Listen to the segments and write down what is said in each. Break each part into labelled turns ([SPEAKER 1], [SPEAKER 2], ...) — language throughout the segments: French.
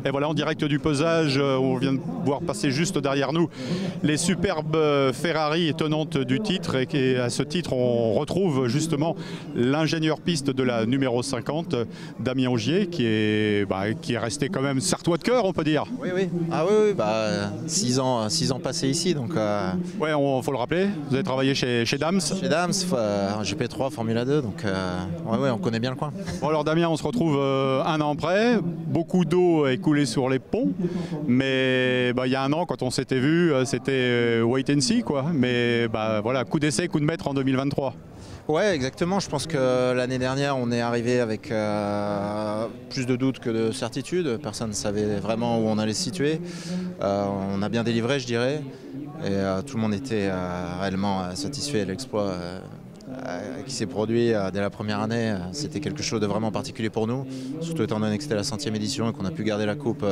[SPEAKER 1] Et voilà, en direct du pesage, on vient de voir passer juste derrière nous les superbes Ferrari tenantes du titre. Et à ce titre, on retrouve justement l'ingénieur piste de la numéro 50, Damien Ogier, qui est resté quand même sartois de cœur, on peut dire.
[SPEAKER 2] Oui, oui. Ah oui, oui, 6 ans passés ici. Donc,
[SPEAKER 1] ouais, faut le rappeler, vous avez travaillé chez Dams.
[SPEAKER 2] Chez Dams, GP3, Formula 2, donc ouais, on connaît bien le coin.
[SPEAKER 1] Bon alors Damien, on se retrouve un an après, beaucoup d'eau est coulée sur les ponts, mais il y a un an quand on s'était vu, c'était wait and see quoi, mais voilà, coup d'essai, coup de maître en 2023.
[SPEAKER 2] Ouais, exactement. Je pense que l'année dernière, on est arrivé avec plus de doutes que de certitudes. Personne ne savait vraiment où on allait se situer. On a bien délivré, je dirais. Et tout le monde était réellement satisfait de l'exploit qui s'est produit dès la première année. C'était quelque chose de vraiment particulier pour nous, surtout étant donné que c'était la 100e édition et qu'on a pu garder la coupe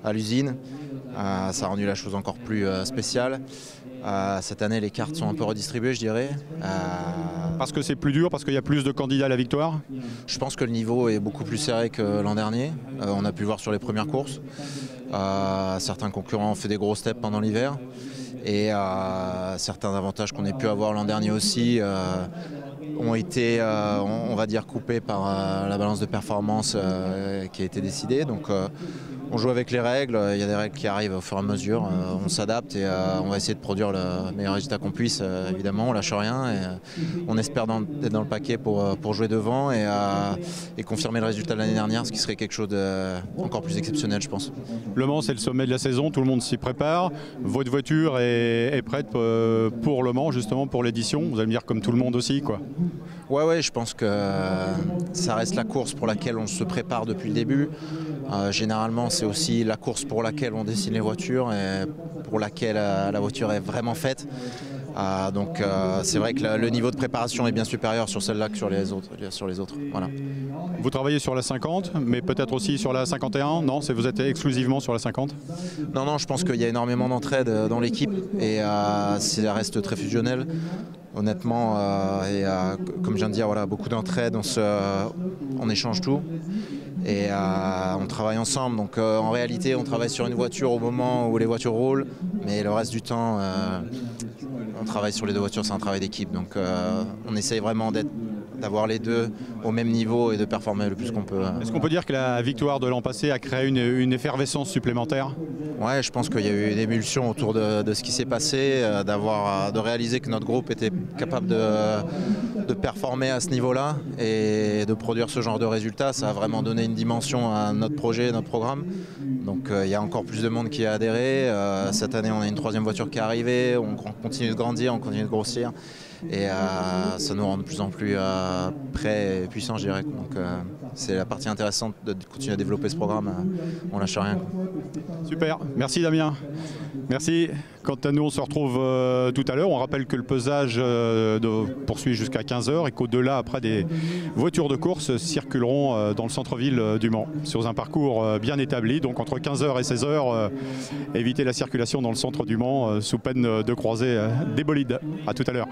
[SPEAKER 2] à l'usine. Ça a rendu la chose encore plus spéciale. Cette année, les cartes sont un peu redistribuées, je dirais.
[SPEAKER 1] Parce que c'est plus dur, parce qu'il y a plus de candidats à la victoire?
[SPEAKER 2] Je pense que le niveau est beaucoup plus serré que l'an dernier. On a pu le voir sur les premières courses. Certains concurrents ont fait des gros steps pendant l'hiver. Et certains avantages qu'on ait pu avoir l'an dernier aussi ont été, on va dire, coupés par la balance de performance qui a été décidée. Donc on joue avec les règles, il y a des règles qui arrivent au fur et à mesure, on s'adapte et on va essayer de produire le meilleur résultat qu'on puisse, évidemment, on lâche rien et on espère être dans le paquet pour jouer devant et confirmer le résultat de l'année dernière, ce qui serait quelque chose d'encore plus exceptionnel, je pense.
[SPEAKER 1] Le Mans, c'est le sommet de la saison, tout le monde s'y prépare, votre voiture est prête pour Le Mans, justement pour l'édition, vous allez me dire comme tout le monde aussi quoi.
[SPEAKER 2] Ouais, je pense que ça reste la course pour laquelle on se prépare depuis le début. Généralement, c'est aussi la course pour laquelle on dessine les voitures et pour laquelle la voiture est vraiment faite. Donc c'est vrai que le niveau de préparation est bien supérieur sur celle-là que sur les autres. Voilà.
[SPEAKER 1] Vous travaillez sur la 50, mais peut-être aussi sur la 51? Non, vous êtes exclusivement sur la 50?
[SPEAKER 2] Non, je pense qu'il y a énormément d'entraide dans l'équipe et ça reste très fusionnel. Honnêtement, comme je viens de dire, voilà, beaucoup d'entraide, on échange tout et on travaille ensemble. Donc en réalité, on travaille sur une voiture au moment où les voitures roulent, mais le reste du temps, on travaille sur les deux voitures, c'est un travail d'équipe. Donc on essaye vraiment d'avoir les deux au même niveau et de performer le plus qu'on peut.
[SPEAKER 1] Est-ce qu'on peut dire que la victoire de l'an passé a créé une effervescence supplémentaire?
[SPEAKER 2] Ouais, je pense qu'il y a eu une émulsion autour de ce qui s'est passé, de réaliser que notre groupe était capable de performer à ce niveau-là et de produire ce genre de résultats. Ça a vraiment donné une dimension à notre projet, notre programme. Donc il y a encore plus de monde qui a adhéré. Cette année, on a une 3e voiture qui est arrivée, on continue de grandir, on continue de grossir. Et ça nous rend de plus en plus prêts et puissants, je dirais. Donc c'est la partie intéressante de continuer à développer ce programme. On lâche rien.
[SPEAKER 1] Super, merci Damien. Merci. Quant à nous, on se retrouve tout à l'heure. On rappelle que le pesage poursuit jusqu'à 15 h et qu'au-delà, après, des voitures de course circuleront dans le centre-ville du Mans, sur un parcours bien établi. Donc entre 15 h et 16 h, évitez la circulation dans le centre du Mans sous peine de croiser des bolides. À tout à l'heure.